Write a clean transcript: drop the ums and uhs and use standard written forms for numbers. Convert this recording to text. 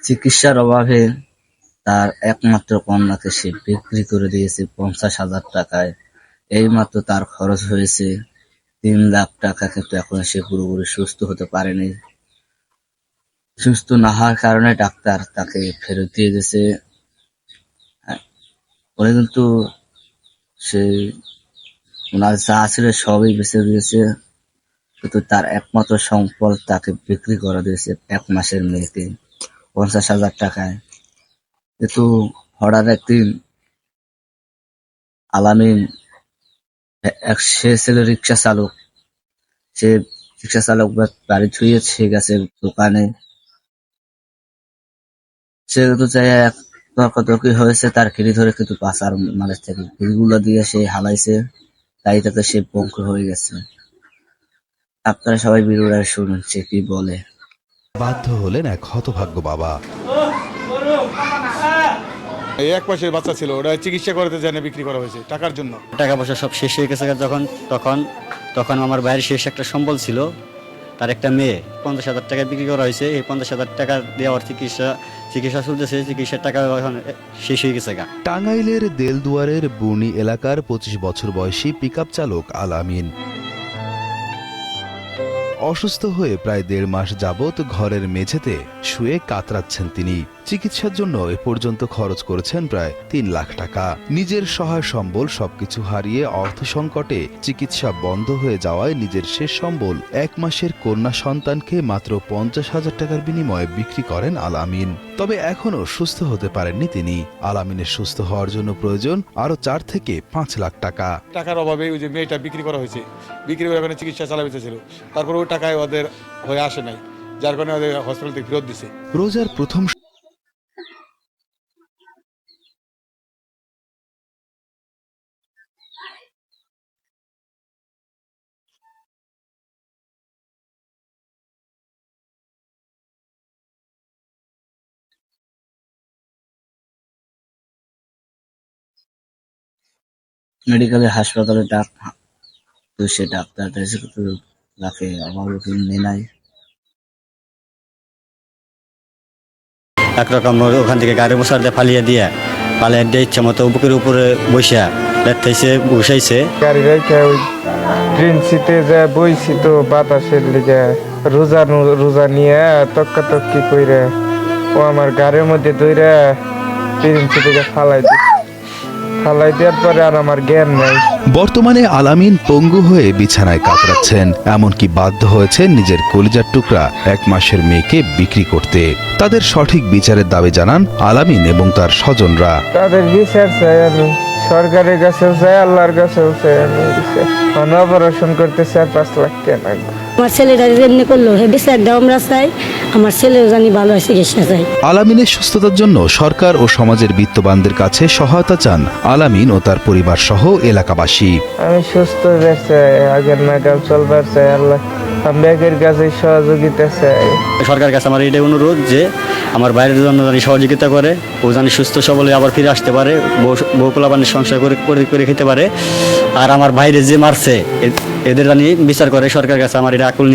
চিকিৎসার অভাবে তার একমাত্র কন্যাকে সে বিক্রি করে দিয়েছে 50,000 টাকায়। এইমাত্র তার খরচ হয়েছে 3 লাখ টাকা, কিন্তু এখন সে পুরোপুরি সুস্থ হতে পারেনি। সুস্থ না হওয়ার কারণে ডাক্তার তাকে ফেরত দিয়ে দিয়েছে। উনি কিন্তু সে ওনার যা ছিল সবই বেঁচে দিয়েছে, কিন্তু তার একমাত্র সম্পদ তাকে বিক্রি করে দিয়েছে 1 মাসের মেয়েকে 50,000 টাকায়। কিন্তু হঠাৎ একদিন আলামিন সে ছিল রিক্সা চালক। সে রিক্সা চালক বাড়ি ছুঁয়ে সে গেছে দোকানে। সে কিন্তু চাই তর্কাতর্কি হয়েছে, তার ঘিরি ধরে কিন্তু পাচার মালের থেকে ঘিরিগুলো দিয়ে সে হালাইছে, তাই তাতে সে পঙ্গু হয়ে গেছে। আপনারা সবাই ভিডিওটা শুনুন সে কি বলে। বাধ্য হলেন এক হতভাগ্য বাবা। এই 1 মাসের বাচ্চা ছিল, ওটা চিকিৎসা করাতে জানে বিক্রি করা হয়েছে টাকার জন্য। টাকা পয়সা সব শেষ হয়ে গেছে তখন আমার বাইরের শেষ একটা সম্বল ছিল, তার একটা মেয়ে 50,000 টাকা বিক্রি করা হয়েছে। এই 50,000 টাকা দেওয়ার চিকিৎসা চলতেছে, চিকিৎসার টাকা এখন শেষ হয়ে গেছে। টাঙ্গাইলের দেলদুয়ারের বুর্নি এলাকার 25 বছর বয়সী পিকআপ চালক আলামিন অসুস্থ হয়ে প্রায় 1.5 মাস যাবৎ ঘরের মেঝেতে শুয়ে কাতরাচ্ছেন তিনি। চিকিৎসার জন্য এ পর্যন্ত খরচ করেছেন প্রায় 3 লাখ টাকা। নিজের সহায় সম্বল সবকিছু হারিয়ে অর্থ সংকটে চিকিৎসা বন্ধ হয়ে যাওয়ায় নিজের শেষ সম্বল 1 মাসের কন্যা সন্তানকে মাত্র 50,000 টাকার বিনিময়ে বিক্রি করেন আলামিন। তবে এখনও সুস্থ হতে পারেননি তিনি। আলামিনের সুস্থ হওয়ার জন্য প্রয়োজন আরো 4 থেকে 5 লাখ টাকা। টাকার অভাবে ওই যে মেয়েটা বিক্রি করা হয়েছে, বিক্রি করে ওখানে চিকিৎসা চালাতে ছিল। তারপর ওই টাকায় ওদের হয়ে আসে নাই, যার কারণে ওদের হসপিটাল থেকে ফেরত দিছে। রোজার প্রথম মেডিকেলের হাসপাতালে সে ডাক্তার তাকে অভাব নেই নাই। একরকম ওখান থেকে গাড়ি বসার দিয়ে পালিয়ে দিয়ে ইচ্ছা মতো বুকের উপরে বসাইছে। গাড়ি রেখে ওই ড্রিনসিতে যা বইছি তো বাতাসের লিগে রোজা নিয়ে তক্কি কইরে ও আমার গাড়ির মধ্যে দইরা ড্রিনসি থেকে ফালাই দেওয়ার পরে আর আমার জ্ঞান নাই। বর্তমানে আলামিন পঙ্গু হয়ে বিছানায় কাতরাচ্ছেন, এমনকি বাধ্য হয়েছেন নিজের কলিজার টুকরা 1 মাসের মেয়েকে বিক্রি করতে। তাদের সঠিক বিচারের দাবি জানান আলামিন এবং তার স্বজনরা। তাদের বিচার চাই আমি, সরকারের কাছেও চাই, আল্লাহর কাছেও চাই। আমি অপারেশন করতে 4-5 লাখ টাকা। আমার ছেলেটা যেমনি করলো হে বিচারটাও আমরা চাই, আমার ছেলেও জানি ভালো চিকিৎসা চাই। আলামিনের সুস্থতার জন্য সরকার ও সমাজের বিত্তবানদের কাছে সহায়তা চান আলামিন ও তার পরিবার সহ এলাকাবাসী। আমি সুস্থ হতে চাই, আগের নাগাল চলবার চাই। আল্লাহ ব্যাগের কাছে সহযোগিতা চাই। সরকারের কাছে আমার এটাই অনুরোধ যে আমার বাইরের জন্য জানি সহযোগিতা করে, ও জানি সুস্থ সবলে আবার ফিরে আসতে পারে, বউ পোলাপানের সংসার করে খেতে পারে। আর আমার বাইরে যে মারছে এদের জানি বিচার করে, সরকারের কাছে আমার এটা আকুল